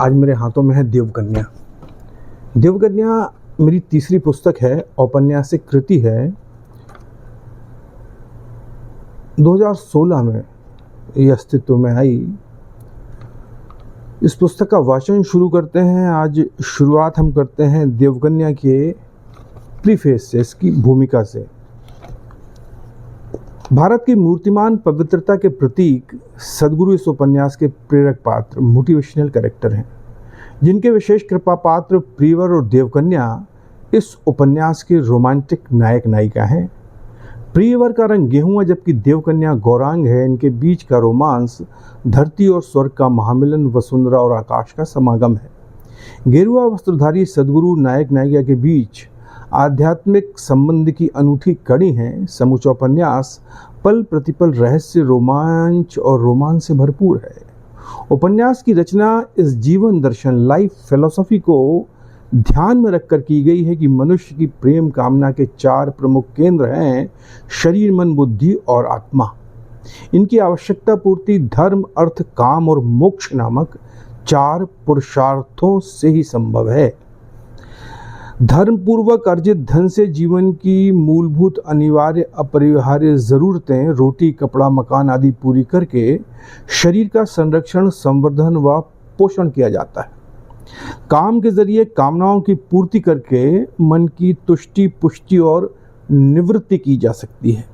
आज मेरे हाथों में है देवकन्या। देवकन्या मेरी तीसरी पुस्तक है, औपन्यासिक कृति है। 2016 में ये अस्तित्व में आई। इस पुस्तक का वाचन शुरू करते हैं। आज शुरुआत हम करते हैं देवकन्या के प्रीफेस से, इसकी भूमिका से। भारत की मूर्तिमान पवित्रता के प्रतीक सदगुरु इस उपन्यास के प्रेरक पात्र, मोटिवेशनल कैरेक्टर हैं, जिनके विशेष कृपा पात्र प्रियवर और देवकन्या इस उपन्यास के रोमांटिक नायक नायिका हैं। प्रियवर का रंग गेहूं, जबकि देवकन्या गौरांग है। इनके बीच का रोमांस धरती और स्वर्ग का महामिलन, वसुंधरा और आकाश का समागम है। गेरुआ वस्त्रधारी सदगुरु नायक नायिका के बीच आध्यात्मिक संबंध की अनूठी कड़ी है। समूचा उपन्यास पल प्रतिपल रहस्य, रोमांच और रोमांच से भरपूर है। उपन्यास की रचना इस जीवन दर्शन, लाइफ फिलॉसफी को ध्यान में रखकर की गई है कि मनुष्य की प्रेम कामना के 4 प्रमुख केंद्र हैं: शरीर, मन, बुद्धि और आत्मा। इनकी आवश्यकता पूर्ति धर्म, अर्थ, काम और मोक्ष नामक 4 पुरुषार्थों से ही संभव है। धर्म पूर्वक अर्जित धन से जीवन की मूलभूत अनिवार्य अपरिहार्य जरूरतें, रोटी, कपड़ा, मकान आदि पूरी करके शरीर का संरक्षण, संवर्धन व पोषण किया जाता है। काम के जरिए कामनाओं की पूर्ति करके मन की तुष्टि, पुष्टि और निवृत्ति की जा सकती है।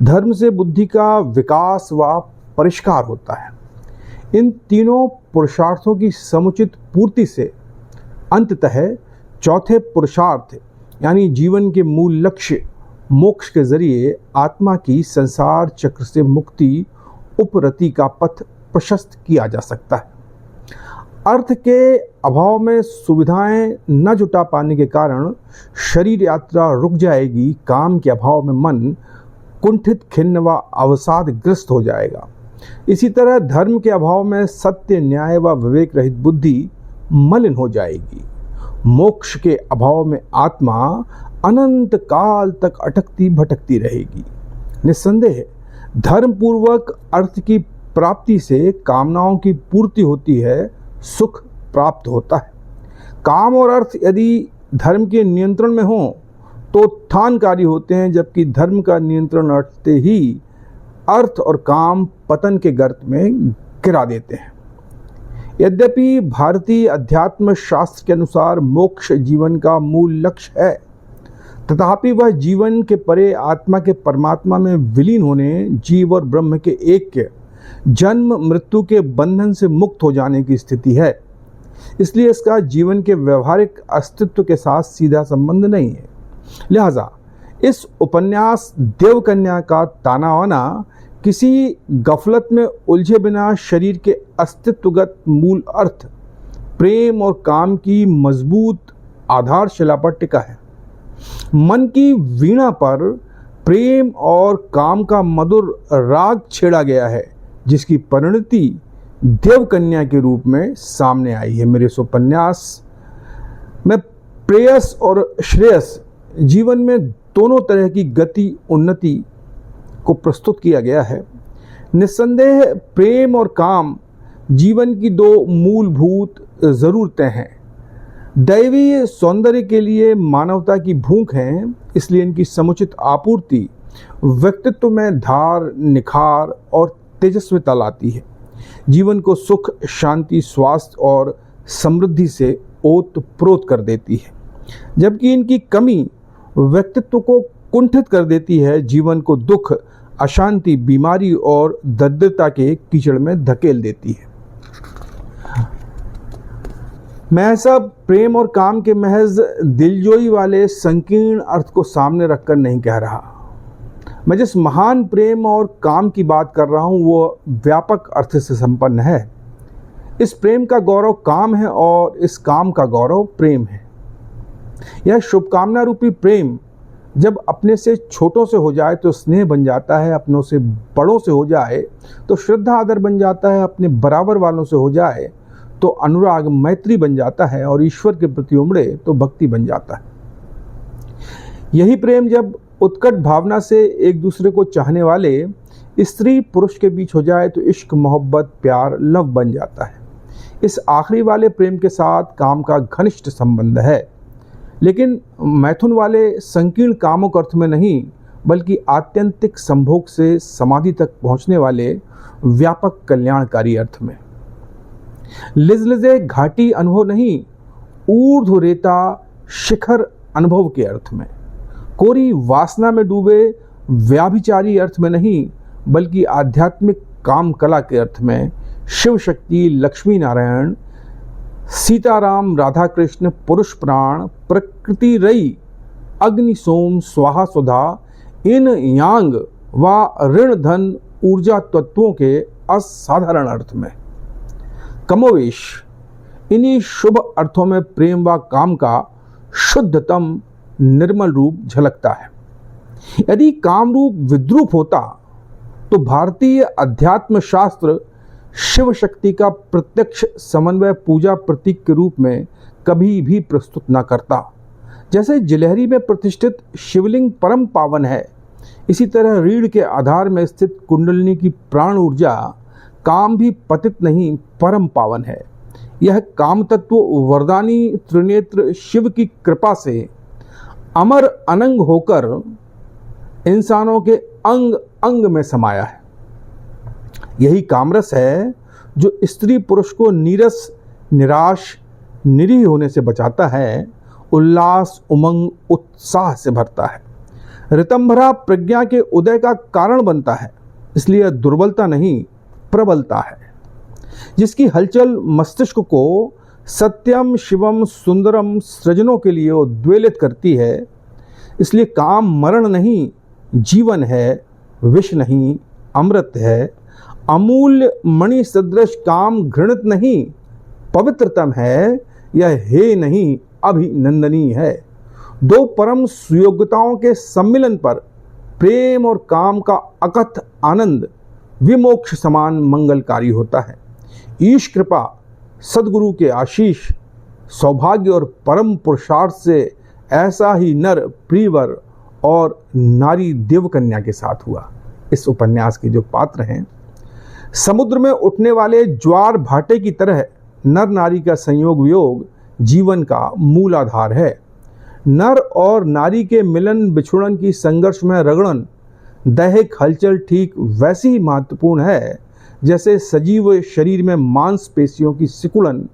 धर्म से बुद्धि का विकास व परिष्कार होता है। इन तीनों पुरुषार्थों की समुचित पूर्ति से अंततः चौथे पुरुषार्थ यानी जीवन के मूल लक्ष्य मोक्ष के जरिए आत्मा की संसार चक्र से मुक्ति, उपरति का पथ प्रशस्त किया जा सकता है। अर्थ के अभाव में सुविधाएं न जुटा पाने के कारण शरीर यात्रा रुक जाएगी। काम के अभाव में मन कुंठित, खिन्न व अवसादग्रस्त हो जाएगा। इसी तरह धर्म के अभाव में सत्य, न्याय व विवेक रहित बुद्धि मलिन हो जाएगी। मोक्ष के अभाव में आत्मा अनंत काल तक अटकती भटकती रहेगी। निस्संदेह धर्म पूर्वक अर्थ की प्राप्ति से कामनाओं की पूर्ति होती है, सुख प्राप्त होता है। काम और अर्थ यदि धर्म के नियंत्रण में हो तो उत्थानकारी होते हैं, जबकि धर्म का नियंत्रण हटते ही अर्थ और काम पतन के गर्त में गिरा देते हैं। यद्यपि भारतीय अध्यात्म शास्त्र के अनुसार मोक्ष जीवन का मूल लक्ष्य है, तथापि वह जीवन के परे आत्मा के परमात्मा में विलीन होने, जीव और ब्रह्म के ऐक्य, जन्म मृत्यु के बंधन से मुक्त हो जाने की स्थिति है। इसलिए इसका जीवन के व्यवहारिक अस्तित्व के साथ सीधा संबंध नहीं है। लिहाजा इस उपन्यास देवकन्या का ताना वाना किसी गफलत में उलझे बिना शरीर के अस्तित्वगत मूल अर्थ, प्रेम और काम की मजबूत आधारशिला पर टिका है। मन की वीणा पर प्रेम और काम का मधुर राग छेड़ा गया है, जिसकी परिणति देवकन्या के रूप में सामने आई है। मेरे इस उपन्यास में प्रेयस और श्रेयस, जीवन में दोनों तरह की गति, उन्नति को प्रस्तुत किया गया है। निस्संदेह प्रेम और काम जीवन की 2 मूलभूत जरूरतें हैं। दैवीय सौंदर्य के लिए मानवता की भूख है, इसलिए इनकी समुचित आपूर्ति व्यक्तित्व में धार, निखार और तेजस्विता लाती है। जीवन को सुख, शांति, स्वास्थ्य और समृद्धि से ओत-प्रोत कर देती है, जबकि इनकी कमी व्यक्तित्व को कुंठित कर देती है, जीवन को दुख, अशांति, बीमारी और दरिद्रता के कीचड़ में धकेल देती है। मैं ऐसा प्रेम और काम के महज दिलजोई वाले संकीर्ण अर्थ को सामने रखकर नहीं कह रहा। मैं जिस महान प्रेम और काम की बात कर रहा हूं वो व्यापक अर्थ से संपन्न है। इस प्रेम का गौरव काम है और इस काम का गौरव प्रेम है। यह शुभकामना रूपी प्रेम जब अपने से छोटों से हो जाए तो स्नेह बन जाता है, अपनों से बड़ों से हो जाए तो श्रद्धा आदर बन जाता है, अपने बराबर वालों से हो जाए तो अनुराग मैत्री बन जाता है, और ईश्वर के प्रति उमड़े तो भक्ति बन जाता है। यही प्रेम जब उत्कट भावना से एक दूसरे को चाहने वाले स्त्री पुरुष के बीच हो जाए तो इश्क, मोहब्बत, प्यार, लव बन जाता है। इस आखिरी वाले प्रेम के साथ काम का घनिष्ठ संबंध है, लेकिन मैथुन वाले संकीर्ण कामुक अर्थ में नहीं, बल्कि आत्यंतिक संभोग से समाधि तक पहुंचने वाले व्यापक कल्याणकारी अर्थ में। लिजलिजे घाटी अनुभव नहीं, ऊर्ध्व रेता शिखर अनुभव के अर्थ में। कोरी वासना में डूबे व्याभिचारी अर्थ में नहीं, बल्कि आध्यात्मिक काम कला के अर्थ में। शिव शक्ति, लक्ष्मी नारायण, सीताराम, राधा कृष्ण, पुरुष प्राण, प्रकृति रई, अग्नि सोम, स्वाहा सुधा, इन यांग व ऋण धन ऊर्जा तत्वों के असाधारण अर्थ में। कमोवेश इन्हीं शुभ अर्थों में प्रेम व काम का शुद्धतम निर्मल रूप झलकता है। यदि काम रूप विद्रूप होता तो भारतीय अध्यात्म शास्त्र शिव शक्ति का प्रत्यक्ष समन्वय पूजा प्रतीक के रूप में कभी भी प्रस्तुत न करता। जैसे जिलहरी में प्रतिष्ठित शिवलिंग परम पावन है, इसी तरह रीढ़ के आधार में स्थित कुंडलिनी की प्राण ऊर्जा काम भी पतित नहीं, परम पावन है। यह काम तत्व वरदानी त्रिनेत्र शिव की कृपा से अमर अनंग होकर इंसानों के अंग अंग में समाया है। यही कामरस है जो स्त्री पुरुष को नीरस, निराश, निरीह होने से बचाता है, उल्लास, उमंग, उत्साह से भरता है, ऋतंभरा प्रज्ञा के उदय का कारण बनता है। इसलिए दुर्बलता नहीं, प्रबलता है, जिसकी हलचल मस्तिष्क को सत्यम, शिवम, सुंदरम सृजनों के लिए उद्वेलित करती है। इसलिए काम मरण नहीं, जीवन है, विष नहीं, अमृत है। अमूल्य मणि सदृश काम घृणित नहीं, पवित्रतम है। यह हे नहीं, अभिनंदनीय है। दो परम सुयोग्यताओं के सम्मिलन पर प्रेम और काम का अकथ आनंद विमोक्ष समान मंगलकारी होता है। ईश कृपा, सद्गुरु के आशीष, सौभाग्य और परम पुरुषार्थ से ऐसा ही नर प्रीवर और नारी देवकन्या के साथ हुआ। इस उपन्यास के जो पात्र हैं, समुद्र में उठने वाले ज्वार भाटे की तरह नर नारी का संयोग वियोग जीवन का मूल आधार है। नर और नारी के मिलन बिछुड़न की संघर्ष में रगड़न दैहिक हलचल ठीक वैसी ही महत्वपूर्ण है जैसे सजीव शरीर में मांसपेशियों की सिकुड़न,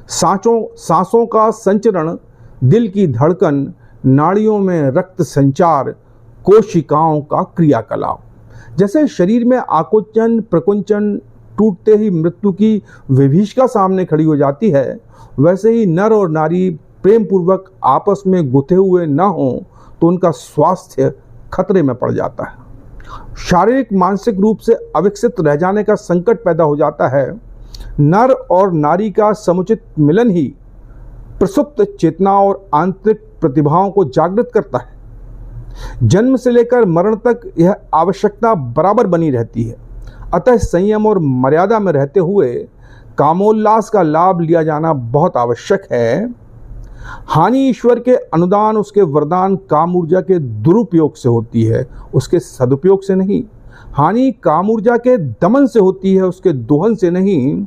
सांसों का संचरण, दिल की धड़कन, नाड़ियों में रक्त संचार, कोशिकाओं का क्रियाकलाप। जैसे शरीर में आकुंचन प्रकुंचन टूटते ही मृत्यु की विभीषिका सामने खड़ी हो जाती है, वैसे ही नर और नारी प्रेम पूर्वक आपस में गुथे हुए न हों तो उनका स्वास्थ्य खतरे में पड़ जाता है। शारीरिक मानसिक रूप से अविकसित रह जाने का संकट पैदा हो जाता है। नर और नारी का समुचित मिलन ही प्रसुप्त चेतना और आंतरिक प्रतिभाओं को जागृत करता है। जन्म से लेकर मरण तक यह आवश्यकता बराबर बनी रहती है। अतः संयम और मर्यादा में रहते हुए कामोल्लास का लाभ लिया जाना बहुत आवश्यक है। हानि ईश्वर के अनुदान, उसके वरदान काम ऊर्जा के दुरुपयोग से होती है, उसके सदुपयोग से नहीं। हानि काम ऊर्जा के दमन से होती है, उसके दोहन से नहीं।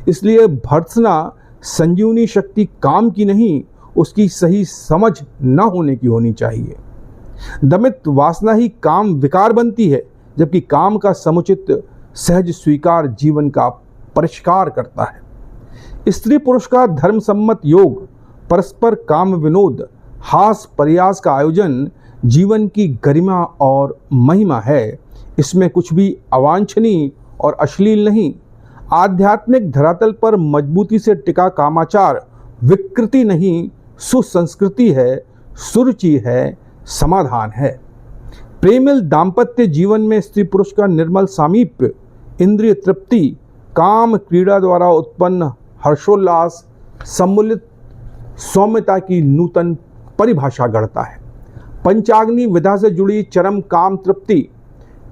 इसलिए भर्त्सना संजीवनी शक्ति काम की नहीं, उसकी सही समझ न होने की होनी चाहिए। दमित वासना ही काम विकार बनती है, जबकि काम का समुचित सहज स्वीकार जीवन का परिष्कार करता है। स्त्री पुरुष का धर्म सम्मत योग, परस्पर काम विनोद, हास प्रयास का आयोजन जीवन की गरिमा और महिमा है। इसमें कुछ भी अवांछनीय और अश्लील नहीं। आध्यात्मिक धरातल पर मजबूती से टिका कामाचार विकृति नहीं, सुसंस्कृति है, सुरुचि है, समाधान है। प्रेमिल दाम्पत्य जीवन में स्त्री पुरुष का निर्मल सामीप्य, इंद्रिय तृप्ति, काम क्रीड़ा द्वारा उत्पन्न हर्षोल्लास, सम्मिलित सौम्यता की नूतन परिभाषा गढ़ता है। पंचाग्नि विधा से जुड़ी चरम काम तृप्ति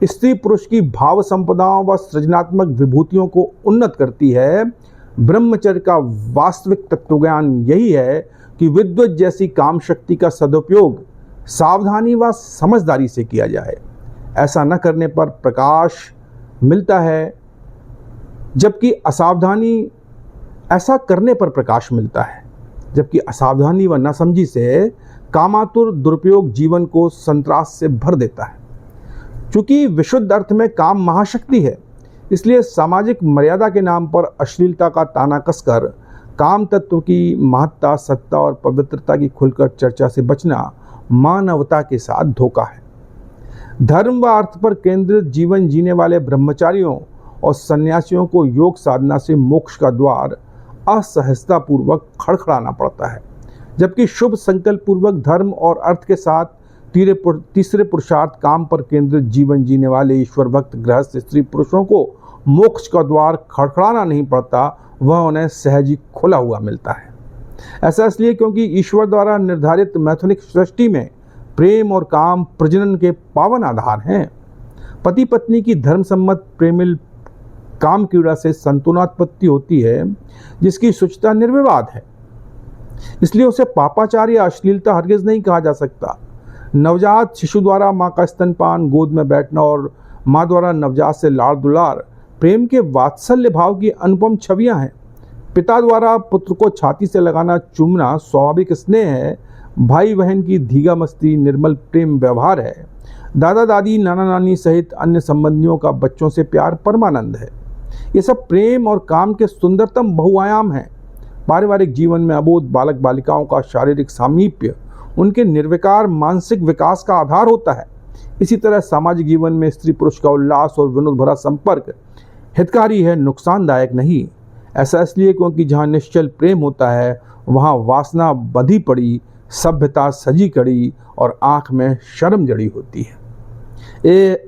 स्त्री पुरुष की भाव संपदाओं व सृजनात्मक विभूतियों को उन्नत करती है। ब्रह्मचर्य का वास्तविक तत्वज्ञान यही है कि विद्वत जैसी काम शक्ति का सदुपयोग सावधानी व समझदारी से किया जाए। ऐसा न करने पर प्रकाश मिलता है, जबकि असावधानी ऐसा करने पर प्रकाश मिलता है, जबकि असावधानी व नासमझी से कामातुर दुरुपयोग जीवन को संत्रास से भर देता है। चूंकि विशुद्ध अर्थ में काम महाशक्ति है, इसलिए सामाजिक मर्यादा के नाम पर अश्लीलता का ताना कसकर काम तत्व की महत्ता, सत्ता और पवित्रता की खुलकर चर्चा से बचना मानवता के साथ धोखा है। धर्म व अर्थ पर केंद्रित जीवन जीने वाले ब्रह्मचारियों और सन्यासियों को योग साधना से मोक्ष का द्वार असहजता पूर्वक खड़खड़ाना पड़ता है, जबकि शुभ संकल्प पूर्वक धर्म और अर्थ के साथ तीसरे पुरुषार्थ काम पर केंद्रित जीवन जीने वाले ईश्वर भक्त गृहस्थ स्त्री पुरुषों को मोक्ष का द्वार खड़खड़ाना नहीं पड़ता, वह उन्हें सहज ही खुला हुआ मिलता है। ऐसा इसलिए क्योंकि ईश्वर द्वारा निर्धारित मैथुनिक सृष्टि में प्रेम और काम प्रजनन के पावन आधार हैं। पति पत्नी की धर्म सम्मत प्रेमिल काम क्रीड़ा से संतानोत्पत्ति होती है, जिसकी शुचिता निर्विवाद है, इसलिए उसे पापाचार या अश्लीलता हरगिज नहीं कहा जा सकता। नवजात शिशु द्वारा माँ का स्तनपान, गोद में बैठना और माँ द्वारा नवजात से लाड़ दुलार प्रेम के वात्सल्य भाव की अनुपम छवियां हैं। पिता द्वारा पुत्र को छाती से लगाना, चूमना स्वाभाविक स्नेह है। भाई बहन की धीगा मस्ती निर्मल प्रेम व्यवहार है। दादा दादी, नाना नानी सहित अन्य संबंधियों का बच्चों से प्यार परमानंद है। ये सब प्रेम और काम के सुंदरतम बहुआयाम हैं। पारिवारिक जीवन में अबोध बालक बालिकाओं का शारीरिक सामीप्य उनके निर्विकार मानसिक विकास का आधार होता है। इसी तरह सामाजिक जीवन में स्त्री पुरुष का उल्लास और विनोद भरा संपर्क हितकारी है, नुकसानदायक नहीं। ऐसा इसलिए क्योंकि जहाँ निश्चल प्रेम होता है, वहाँ वासना बधी पड़ी, सभ्यता सजी कड़ी और आँख में शर्म जड़ी होती है।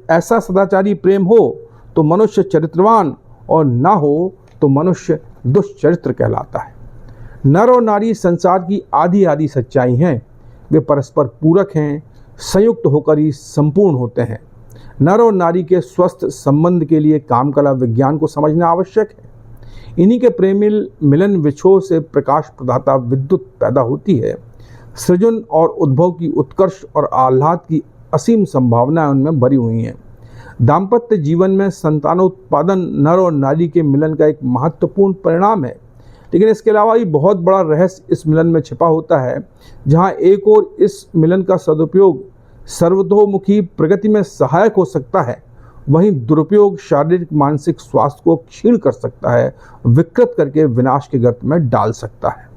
ऐसा सदाचारी प्रेम हो तो मनुष्य चरित्रवान और ना हो तो मनुष्य दुष्चरित्र कहलाता है। नर और नारी संसार की आधी आधी सच्चाई हैं। वे परस्पर पूरक हैं, संयुक्त होकर ही संपूर्ण होते हैं। नर और नारी के स्वस्थ संबंध के लिए कामकला विज्ञान को समझना आवश्यक है। इन्हीं के प्रेमिल मिलन विछोह से प्रकाश प्रदाता विद्युत पैदा होती है। सृजन और उद्भव की उत्कर्ष और आह्लाद की असीम संभावनाएं उनमें भरी हुई हैं। दाम्पत्य जीवन में संतानोत्पादन नर और नारी के मिलन का एक महत्वपूर्ण परिणाम है, लेकिन इसके अलावा ही बहुत बड़ा रहस्य इस मिलन में छिपा होता है। जहां एक ओर इस मिलन का सदुपयोग सर्वतोमुखी प्रगति में सहायक हो सकता है, वहीं दुरुपयोग शारीरिक मानसिक स्वास्थ्य को क्षीण कर सकता है, विकृत करके विनाश के गर्त में डाल सकता है।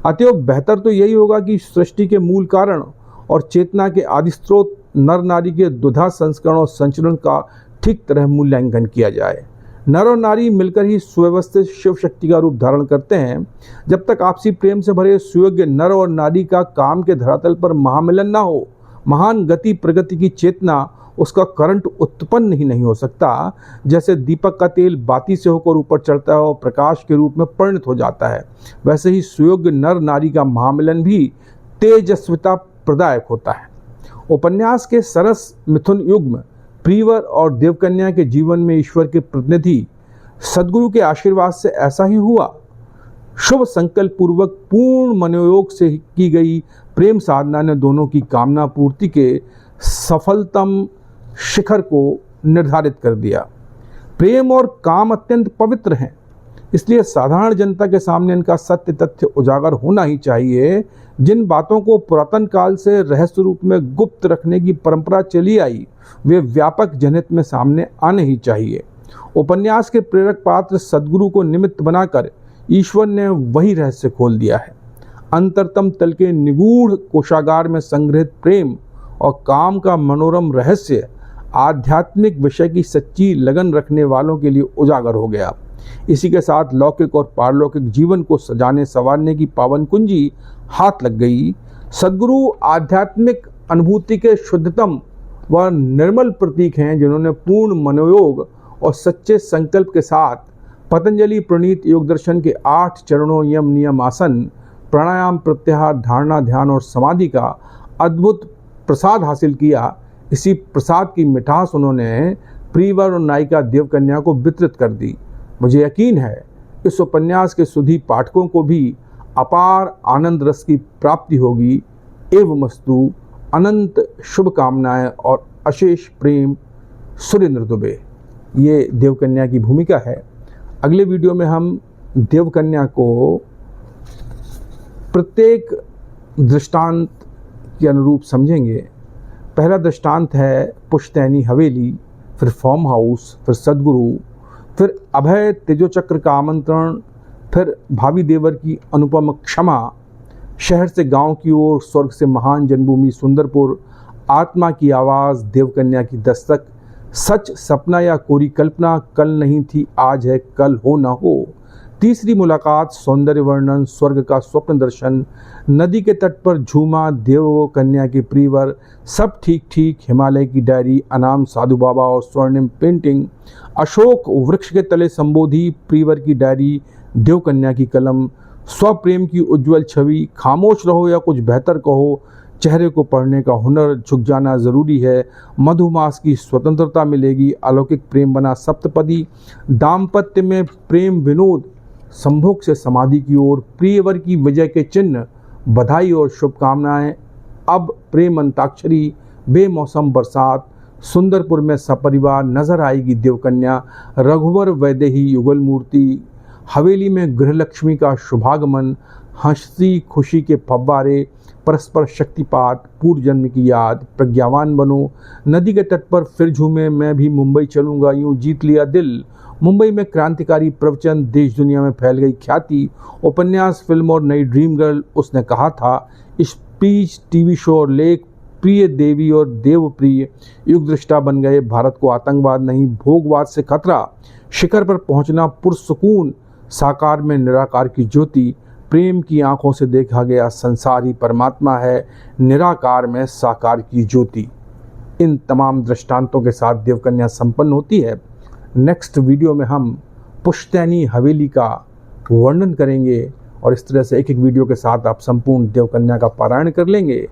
अतएव बेहतर तो यही होगा कि सृष्टि के मूल कारण और चेतना के आदि स्रोत नर नारी के द्विधा संस्करण और संचरण का ठीक तरह मूल्यांकन किया जाए। नर और नारी मिलकर ही सुव्यवस्थित शिव शक्ति का रूप धारण करते हैं। जब तक आपसी प्रेम से भरे सुयोग्य नर और नारी का काम के धरातल पर महामिलन ना हो, महान गति प्रगति की चेतना, उसका करंट उत्पन्न ही नहीं हो सकता। जैसे दीपक का तेल बाती से होकर ऊपर चढ़ता है और प्रकाश के रूप में परिणत हो जाता है, वैसे ही सुयोग्य नर नारी का महामिलन भी तेजस्विता प्रदायक होता है। उपन्यास के सरस मिथुन युग्म प्रीवर और देवकन्या के जीवन में ईश्वर के प्रतिनिधि सद्गुरु के आशीर्वाद से ऐसा ही हुआ। शुभ संकल्प पूर्वक पूर्ण मनोयोग से की गई प्रेम साधना ने दोनों की कामना पूर्ति के सफलतम शिखर को निर्धारित कर दिया। प्रेम और काम अत्यंत पवित्र हैं, इसलिए साधारण जनता के सामने इनका सत्य तथ्य उजागर होना ही चाहिए। जिन बातों को पुरातन काल से रहस्य रूप में गुप्त रखने की परंपरा चली आई, वे व्यापक जनहित में सामने आने ही चाहिए। उपन्यास के प्रेरक पात्र सद्गुरु को निमित्त बनाकर ईश्वर ने वही रहस्य खोल दिया है। अंतरतम तल के निगूढ़ कोशागार में संग्रहित प्रेम और काम का मनोरम रहस्य आध्यात्मिक विषय की सच्ची लगन रखने वालों के लिए उजागर हो गया। इसी के साथ लौकिक और पारलौकिक जीवन को सजाने संवारने की पावन कुंजी हाथ लग गई। सद्गुरु आध्यात्मिक अनुभूति के शुद्धतम व निर्मल प्रतीक हैं, जिन्होंने पूर्ण मनोयोग और सच्चे संकल्प के साथ पतंजलि प्रणीत योग दर्शन के 8 चरणों यम नियम आसन प्राणायाम प्रत्याहार धारणा ध्यान और समाधि का अद्भुत प्रसाद हासिल किया। इसी प्रसाद की मिठास उन्होंने प्रीवर और नायिका देवकन्या को वितरित कर दी। मुझे यकीन है इस उपन्यास के सुधी पाठकों को भी अपार आनंद रस की प्राप्ति होगी। एवमस्तु। अनंत शुभकामनाएं और अशेष प्रेम, सुरेंद्र दुबे। ये देवकन्या की भूमिका है। अगले वीडियो में हम देवकन्या को प्रत्येक दृष्टांत के अनुरूप समझेंगे। पहला दृष्टांत है पुश्तैनी हवेली, फिर फार्म हाउस, फिर सदगुरु, फिर अभय तेजोचक्र का आमंत्रण, फिर भावी देवर की अनुपम क्षमा, शहर से गांव की ओर, स्वर्ग से महान जन्मभूमि सुंदरपुर, आत्मा की आवाज़, देवकन्या की दस्तक, सच सपना या कोरी कल्पना, कल नहीं थी आज है कल हो ना हो, तीसरी मुलाकात, सौंदर्य वर्णन, स्वर्ग का स्वप्न दर्शन, नदी के तट पर झूमा, देव कन्या की प्रीवर, सब ठीक ठीक, हिमालय की डायरी, अनाम साधु बाबा और स्वर्णिम पेंटिंग, अशोक वृक्ष के तले संबोधि, प्रीवर की डायरी, देव कन्या की कलम, स्वप्रेम की उज्जवल छवि, खामोश रहो या कुछ बेहतर कहो, चेहरे को पढ़ने का हुनर, झुक जाना ज़रूरी है, मधुमास की स्वतंत्रता मिलेगी, अलौकिक प्रेम बना सप्तपदी, दाम्पत्य में प्रेम विनोद, संभोग से समाधि की ओर, प्रियवर की विजय के चिन्ह, बधाई और शुभकामनाएं, अब प्रेम अंताक्षरी, बेमौसम बरसात, सुंदरपुर में सपरिवार, नजर आएगी देवकन्या, रघुवर वैदेही युगल मूर्ति, हवेली में गृहलक्ष्मी का शुभागमन, हंसी खुशी के फव्वारे, परस्पर शक्तिपात, पूर्व जन्म की याद, प्रज्ञावान बनो, नदी के तट पर फिर झूमे, मैं भी मुंबई चलूंगा, यूं जीत लिया दिल, मुंबई में क्रांतिकारी प्रवचन, देश दुनिया में फैल गई ख्याति, उपन्यास, फिल्म और नई ड्रीम गर्ल, उसने कहा था, स्पीच, टीवी शो और लेख, प्रिय देवी और देव प्रिय, युग दृष्टा बन गए, भारत को आतंकवाद नहीं भोगवाद से खतरा, शिखर पर पहुंचना पुरसुकून, साकार में निराकार की ज्योति, प्रेम की आंखों से देखा गया संसार ही परमात्मा है, निराकार में साकार की ज्योति। इन तमाम दृष्टांतों के साथ देवकन्या संपन्न होती है। नेक्स्ट वीडियो में हम पुश्तैनी हवेली का वर्णन करेंगे और इस तरह से एक एक वीडियो के साथ आप संपूर्ण देवकन्या का पारायण कर लेंगे।